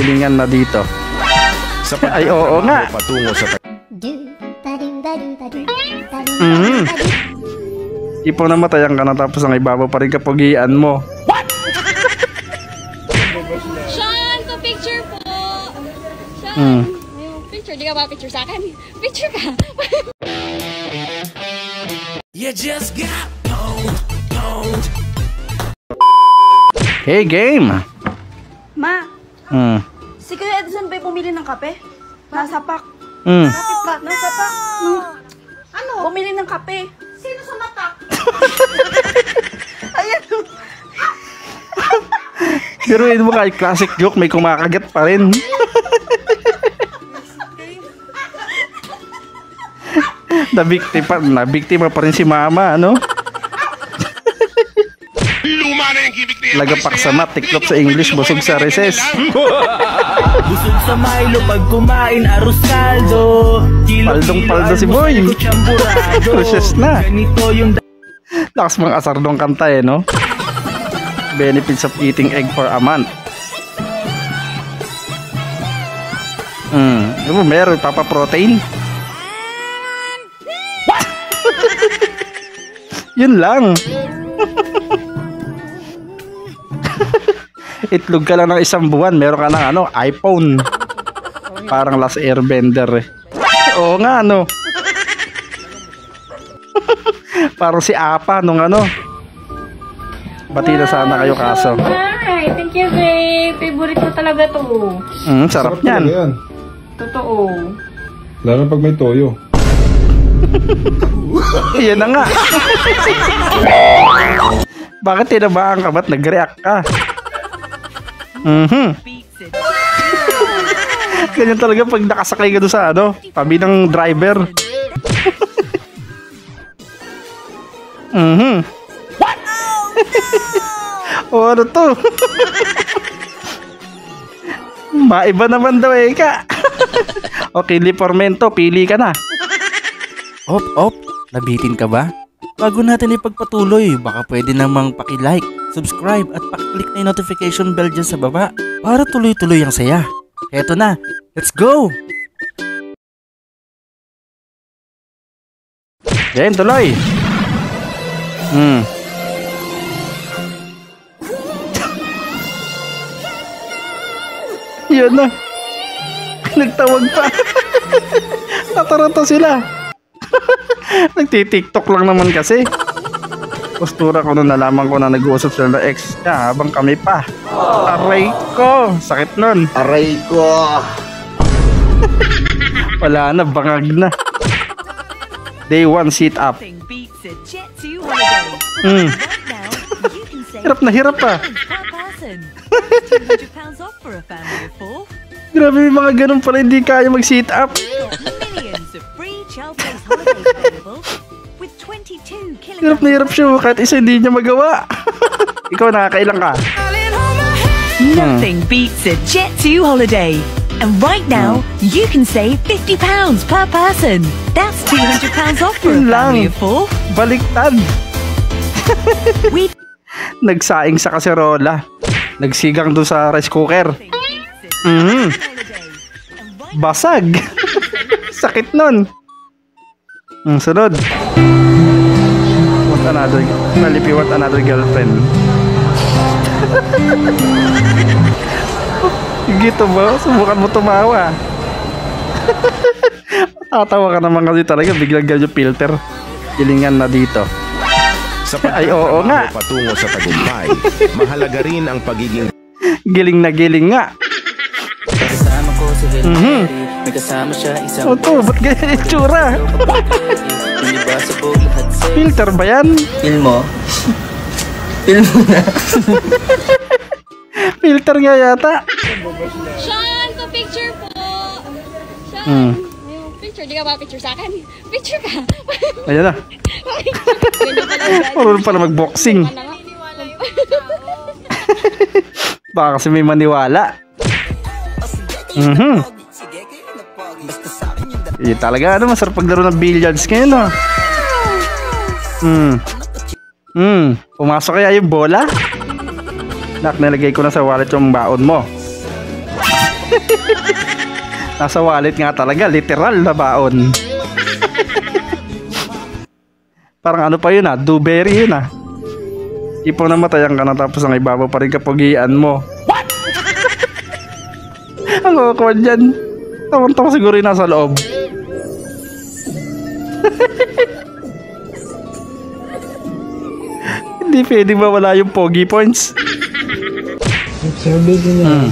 Hilingan na dito. Ay, oo nga. Patungo sa Tipo namatayan ka na tapos ang ibabaw pa rin kapugian mo. Sean, to picture po. Sean, picture. Di ka ba picture sa akin? Picture ka. You just got pwned. Hey, game! Ma, si Kuya Edson ba'y bumili ng kape? Nasa pak. Bakit ba? Nasa pak. Ano? Bumili ng kape. Sino sa matak? Ayan. Biruin mo kahit classic joke, may kumakagat pa rin. Nabiktima pa rin si mama, ano? Lagapak sa mat, tiklop sa English, busog sa recess. Busog sa Milo pag kumain arroz caldo. Paldong-paldo si boy. Recess na. Lakas mga asardong kanta eh, no? Benefits of eating egg for a month. Meron papa-protein. Yun lang. Itlog ka lang ng isang buwan, meron ka ng iPhone. Parang Last Airbender eh. Oo nga, ano. Parang si Apa nung Bati na sana kayo kaso. Alright, thank you babe. Favorite ko talaga to. Sarap yan. Totoo. Lalo pag may toyo. Yan na nga. Bakit tinabaan ka? Ba't nag-react ka? Ganyan talaga pag nakasakay ka doon sa tabi ng driver. O ano to? Maiba naman daw eh ka. Okay, Lipormento, pili ka na. Op, nabitin ka ba? Bago natin ipagpatuloy, baka pwede namang paki-like, subscribe at paki-click na yung notification bell dyan sa baba para tuloy-tuloy ang saya. Eto na, let's go! Yan, tuloy! Yan na. Nagtawag pa. Nataranta sila. Nagti-tiktok lang naman kasi. Postura ko nung nalaman ko na nag-uusap sila ng ex niya habang kami pa. Aray ko. Sakit nun. aray ko. Wala na, bangag na. Day 1 sit up. Hirap na hirap pa. Grabe, may mga ganun pala hindi kaya mag-sit up. Hirap na hirap siya kahit isa hindi niya magawa. Ikaw nakakailang ka? Nothing beats a Jet2 holiday. And right now, you can save £50 per person. That's £200 off for a family of 4. Baliktad. Nagsaing sa kaserola. Nagsigang doon sa rice cooker. Basag. Sakit nun. Sunod. Want another girlfriend. Gito ba? Subukan mo tumawa. Tatawa ka naman kasi talaga. Biglang ganyan filter. Hilingan na dito. Ay, oo nga. Patungo sa tagumpay. Mahalaga rin ang pagiging giling na giling nga. Kasama ko si may kasama siya isang to, ba't ganyan yung tsura? Filter ba yan? Feel mo? Feel mo na. Filter nga yata. Sean, to picture po. Sean, picture. Di ka ba picture sa akin? Picture ka. Ayan na. Marunong pala mag-boxing. Baka kasi may maniwala. Talaga masarap paglaro ng billiards ngayon, Pumasok kaya yung bola? Nak, nilagay ko na sa wallet yung baon mo. Nasa wallet nga talaga, literal na baon. Parang ano pa yun dewberry yun Ipong namatayan ka na tapos ang ibabaw pa rin kapugian mo. What? Ang awkward dyan. Tawang-tawa siguro yung nasa loob. Hindi pwede mawala yung pogi points. Service na.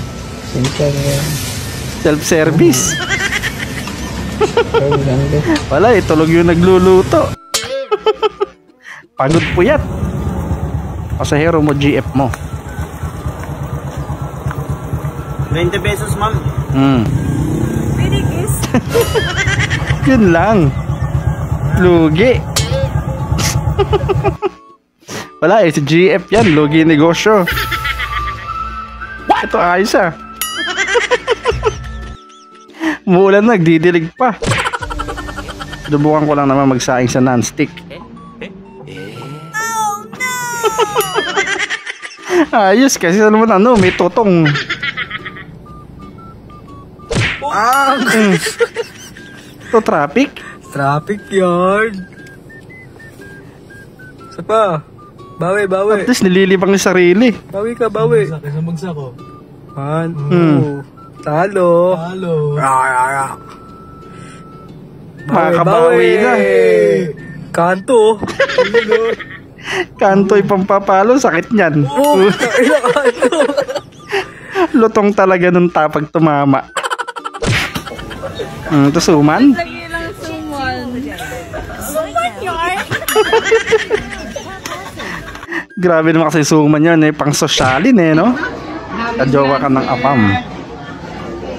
Self-service. Wala tulog yung nagluluto. Pagod puyat. Pasahero mo, GF mo. 20 pesos, ma'am. Pwede kiss. Yun lang. Lugi. Wala si GF yan. Lugi negosyo. Ito ayos Umuulan nagdidilig pa. Subukan ko lang naman magsaing sa non-stick. Ayos kasi naman may tutong. Ito traffic? Traffic yard. Isa pa. Bawi. At least nililibang yung sarili. Bawi ka, bawi. Bagsak ko. Talo. Makakabawi na. Kanto. Kanto yung pampapalo, sakit niyan. Lutong talaga nung tapag tumama. Ito suman? Lagi lang suman. Grabe naman kasi suman yun pang sosyalin no? Kajowa ka ng apam.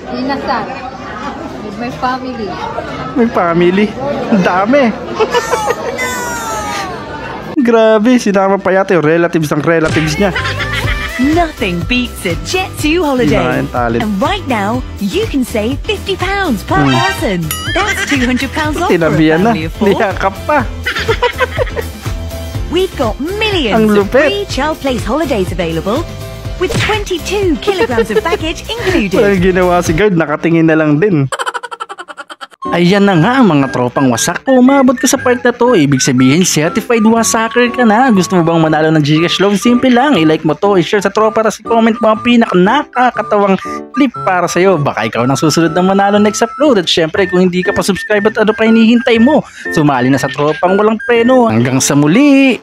Inasal. With my family. May family. Ang dami. Grabe, sinama pa yata yung relatives ng relatives niya. Nothing beats a Jet2 holiday. Iba yung talent. And right now, you can save £50 per person. That's £200 off for a Tinabihan na. family of 4. Niyakap pa. We've got Ang millions of lupit. free child place holidays available with 22 kilograms of baggage included. Walang ginawa si guard, nakatingin na lang din. Ayan na nga ang mga tropang wasak. Kung umabot ka sa part na to, ibig sabihin certified wasaker ka na. Gusto mo bang manalo ng Gcash Loan? Simple lang, i-like mo to, i-share sa tropa, tapos i-comment mo ang nakakatawang clip para sa'yo. Baka ikaw nang susunod na manalo next upload. At syempre kung hindi ka pa subscribe at ano pa hinihintay mo, sumali na sa tropang walang preno. Hanggang sa muli.